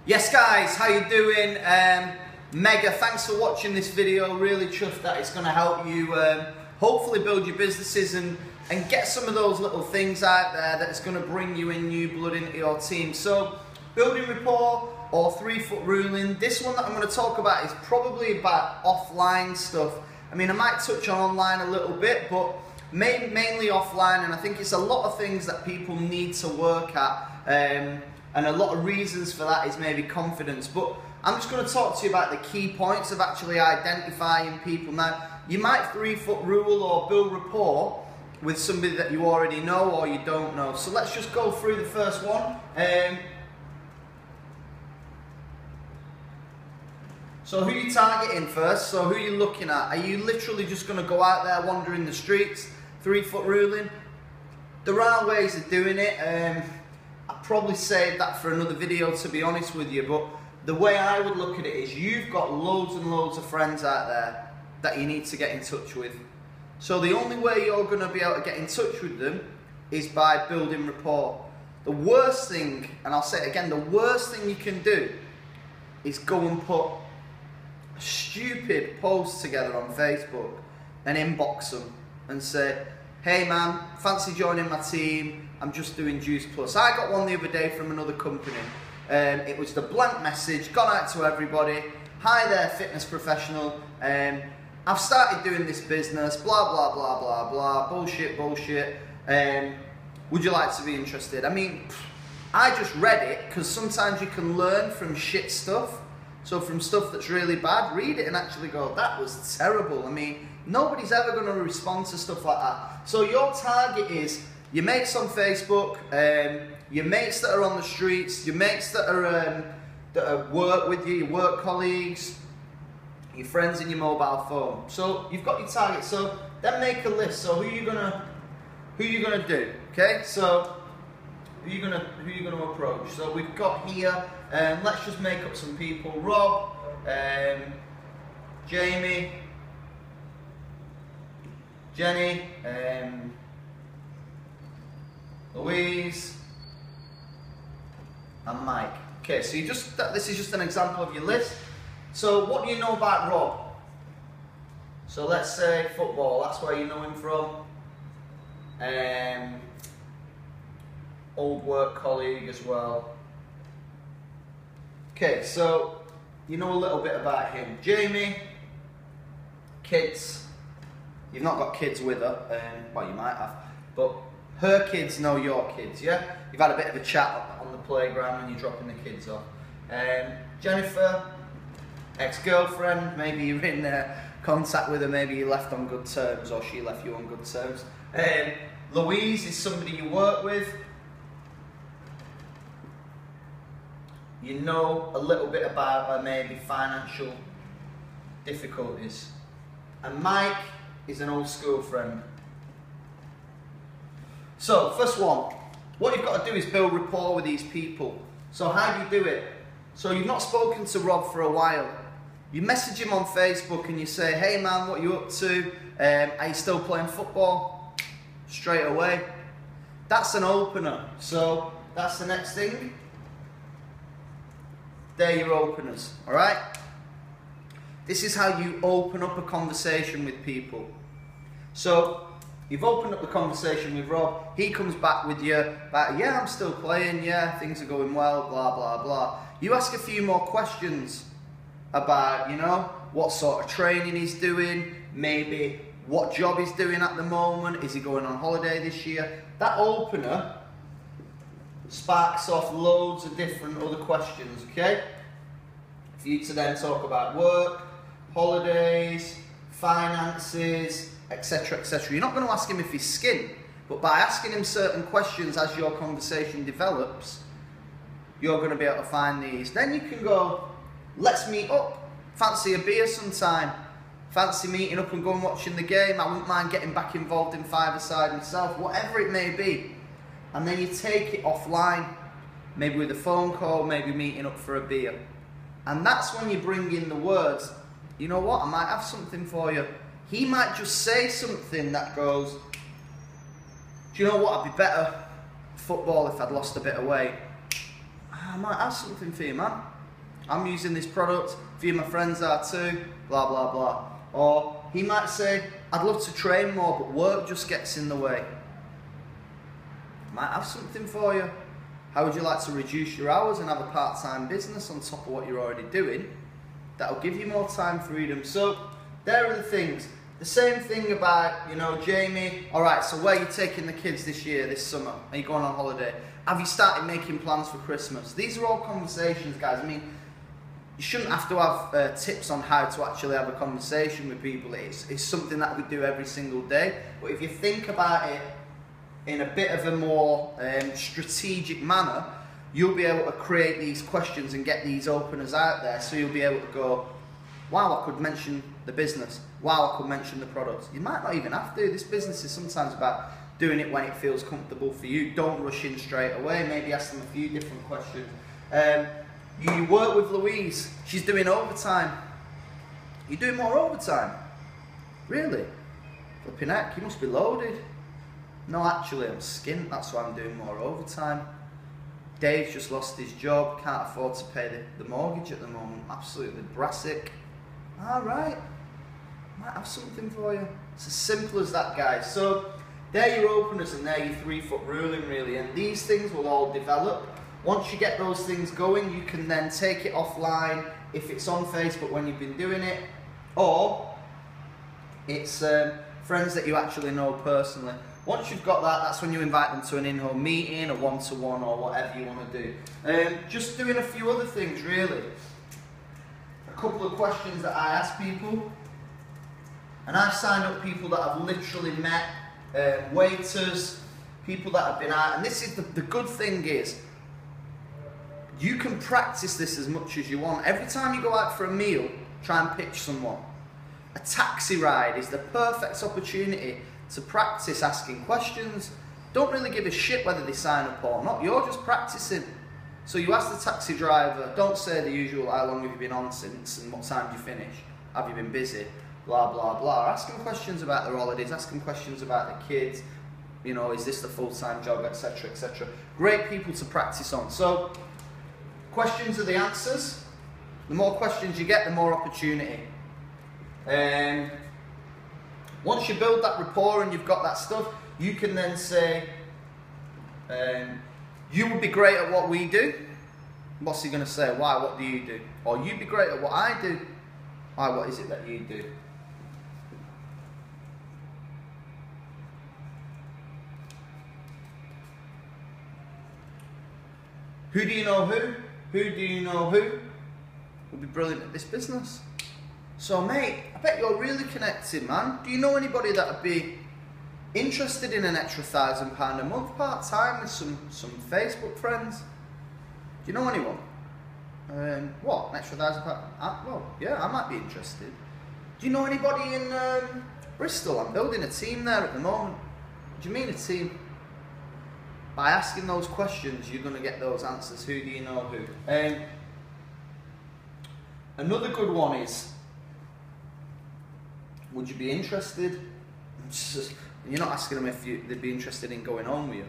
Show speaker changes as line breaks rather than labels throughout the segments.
Yes guys, how you doing? Mega, thanks for watching this video. Really chuffed that it's going to help you hopefully build your businesses and get some of those little things out there that's going to bring you in new blood into your team. So, building rapport or 3-foot ruling. This one that I'm going to talk about is probably about offline stuff. I mean, I might touch on online a little bit, but mainly offline, and I think it's a lot of things that people need to work at. And a lot of reasons for that is maybe confidence. But I'm just going to talk to you about the key points of actually identifying people. Now, you might 3-foot rule or build rapport with somebody that you already know or you don't know. So let's just go through the first one. So who are you targeting first? So who are you looking at? Are you literally just going to go out there wandering the streets, 3-foot ruling? There are ways of doing it. I'd probably save that for another video, to be honest with you, but the way I would look at it is you've got loads and loads of friends out there that you need to get in touch with. So the only way you're going to be able to get in touch with them is by building rapport. The worst thing, and I'll say it again, the worst thing you can do is go and put a stupid post together on Facebook and inbox them and say, hey man, fancy joining my team? I'm just doing Juice Plus. I got one the other day from another company. It was the blank message, gone out to everybody. Hi there, fitness professional. I've started doing this business, blah, blah, blah, blah, blah, bullshit, bullshit. Would you like to be interested? I mean, I just read it because sometimes you can learn from shit stuff. So from stuff that's really bad, read it and actually go, that was terrible. I mean, nobody's ever going to respond to stuff like that. So your target is your mates on Facebook, your mates that are on the streets, your mates that are work with you, your work colleagues, your friends in your mobile phone. So you've got your target. So then make a list. So who you gonna do? Okay. So who you gonna approach? So we've got here. Let's just make up some people. Rob, Jamie, Jenny, Louise, and Mike. Okay, so this is just an example of your list. So what do you know about Rob? So let's say football, that's where you know him from. Old work colleague as well. Okay, so you know a little bit about him. Jamie, kids. You've not got kids with her, well you might have, but her kids know your kids, yeah? You've had a bit of a chat on the playground when you're dropping the kids off. Jennifer, ex-girlfriend, maybe you're in contact with her, maybe you left on good terms or she left you on good terms. Louise is somebody you work with. You know a little bit about her, maybe financial difficulties. And Mike is an old school friend. So, first one, what you've got to do is build rapport with these people. So how do you do it? So you've not spoken to Rob for a while. You message him on Facebook and you say, hey man, what are you up to? Are you still playing football? Straight away. That's an opener. So that's the next thing. They're your openers, alright? This is how you open up a conversation with people. So, you've opened up the conversation with Rob, he comes back with you about, yeah, I'm still playing, yeah, things are going well, blah, blah, blah. You ask a few more questions about, you know, what sort of training he's doing, maybe what job he's doing at the moment, is he going on holiday this year? That opener sparks off loads of different other questions, okay? For you to then talk about work, holidays, finances, etc, etc. You're not going to ask him if he's skint, but by asking him certain questions as your conversation develops, you're going to be able to find these. Then you can go, let's meet up, fancy a beer sometime, fancy meeting up and going watching the game, I wouldn't mind getting back involved in five-a-side myself, whatever it may be. And then you take it offline, maybe with a phone call, maybe meeting up for a beer. And that's when you bring in the words, you know what, I might have something for you. He might just say something that goes, do you know what, I'd be better at football if I'd lost a bit of weight. might have something for you, man. I'm using this product, a few of my friends are too, blah, blah, blah. Or he might say, I'd love to train more, but work just gets in the way. Might have something for you. How would you like to reduce your hours and have a part-time business on top of what you're already doing? That'll give you more time freedom. So there are the things. The same thing about, you know, Jamie, all right, so where are you taking the kids this year, this summer? Are you going on holiday? Have you started making plans for Christmas? These are all conversations, guys. I mean, you shouldn't have to have tips on how to actually have a conversation with people. It's something that we do every single day. But if you think about it in a bit of a more strategic manner, you'll be able to create these questions and get these openers out there, so you'll be able to go, wow, I could mention the business. Wow, I could mention the products. You might not even have to. This business is sometimes about doing it when it feels comfortable for you. Don't rush in straight away. Maybe ask them a few different questions. You work with Louise. She's doing overtime. You're doing more overtime? Really? Flipping heck, you must be loaded. No, actually, I'm skint. That's why I'm doing more overtime. Dave's just lost his job. Can't afford to pay the mortgage at the moment. Absolutely brassic. All right. Might have something for you. It's as simple as that, guys. So they're your openers and they're your 3-foot ruling, really. And these things will all develop. Once you get those things going, you can then take it offline if it's on Facebook when you've been doing it, or it's friends that you actually know personally. Once you've got that, that's when you invite them to an in-home meeting, a one-to-one, or whatever you want to do. Just doing a few other things, really. A couple of questions that I ask people. And I've signed up people that I've literally met, waiters, people that have been out. And this is the good thing is, you can practice this as much as you want. Every time you go out for a meal, try and pitch someone. A taxi ride is the perfect opportunity to practice asking questions. Don't really give a shit whether they sign up or not. You're just practicing. So you ask the taxi driver, don't say the usual, how long have you been on since and what time do you finish? Have you been busy? Blah, blah, blah. Ask them questions about their holidays, ask them questions about the kids. You know, is this the full-time job, etc., etc. Great people to practice on. So, questions are the answers. The more questions you get, the more opportunity. Once you build that rapport and you've got that stuff, you can then say, you would be great at what we do. What's he going to say? Why? What do you do? Or you'd be great at what I do. Why? What is it that you do? Who do you know who? Who do you know who would be brilliant at this business? So mate, I bet you're really connected, man. Do you know anybody that would be interested in an extra £1,000 a month part-time with some Facebook friends? Do you know anyone? What, an extra £1,000? Well, yeah, I might be interested. Do you know anybody in Bristol? I'm building a team there at the moment. What do you mean a team? By asking those questions, you're going to get those answers. Who do you know who? Another good one is, would you be interested? You're not asking them if they'd be interested in going on with you.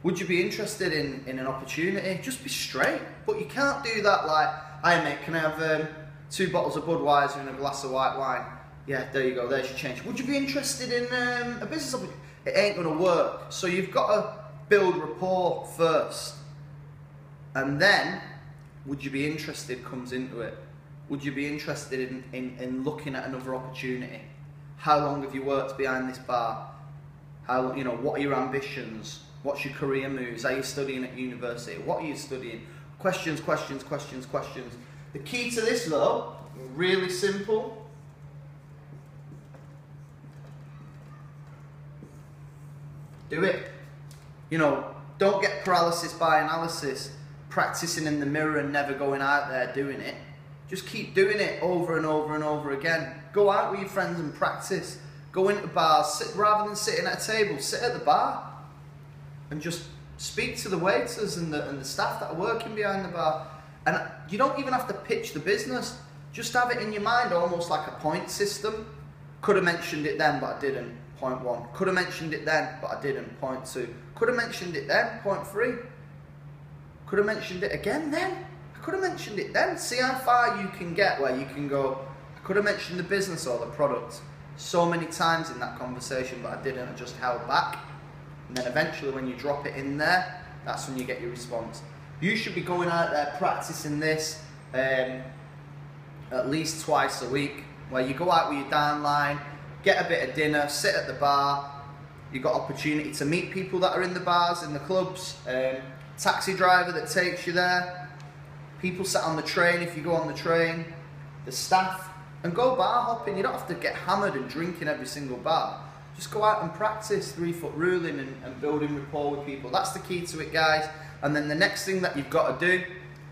Would you be interested in an opportunity? Just be straight. But you can't do that like, hey mate, can I have 2 bottles of Budweiser and a glass of white wine? Yeah, there you go, there's your change. Would you be interested in a business opportunity? It ain't going to work. So you've got to build rapport first. And then, would you be interested comes into it. Would you be interested in looking at another opportunity? How long have you worked behind this bar? How, you know, what are your ambitions? What's your career moves? Are you studying at university? What are you studying? Questions, questions, questions, questions. The key to this though, really simple. Do it. You know, don't get paralysis by analysis, practicing in the mirror and never going out there doing it. Just keep doing it over and over and over again. Go out with your friends and practice. Go into bars, rather than sitting at a table, sit at the bar and just speak to the waiters and the staff that are working behind the bar. And you don't even have to pitch the business. Just have it in your mind, almost like a point system. Could have mentioned it then, but I didn't. Point 1. Could have mentioned it then, but I didn't. Point 2. Could have mentioned it then. Point 3. Could have mentioned it again then. I could have mentioned it then. See how far you can get where you can go, I could have mentioned the business or the product so many times in that conversation, but I didn't. I just held back. And then eventually when you drop it in there, that's when you get your response. You should be going out there practicing this at least twice a week, where you go out with your downline, get a bit of dinner, sit at the bar. You've got opportunity to meet people that are in the bars, in the clubs, taxi driver that takes you there, people sat on the train if you go on the train, the staff, and go bar hopping. You don't have to get hammered and drink in every single bar. Just go out and practice 3-foot ruling and building rapport with people. That's the key to it, guys. And then the next thing that you've got to do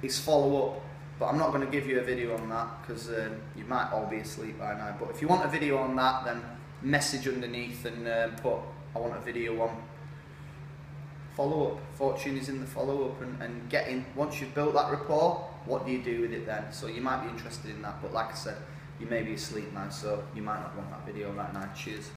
is follow up. But I'm not going to give you a video on that because you might all be asleep by now. But if you want a video on that, then message underneath and put, I want a video on follow up. Fortune is in the follow up and getting, once you've built that rapport, what do you do with it then? So you might be interested in that. But like I said, you may be asleep now, so you might not want that video right now. Cheers.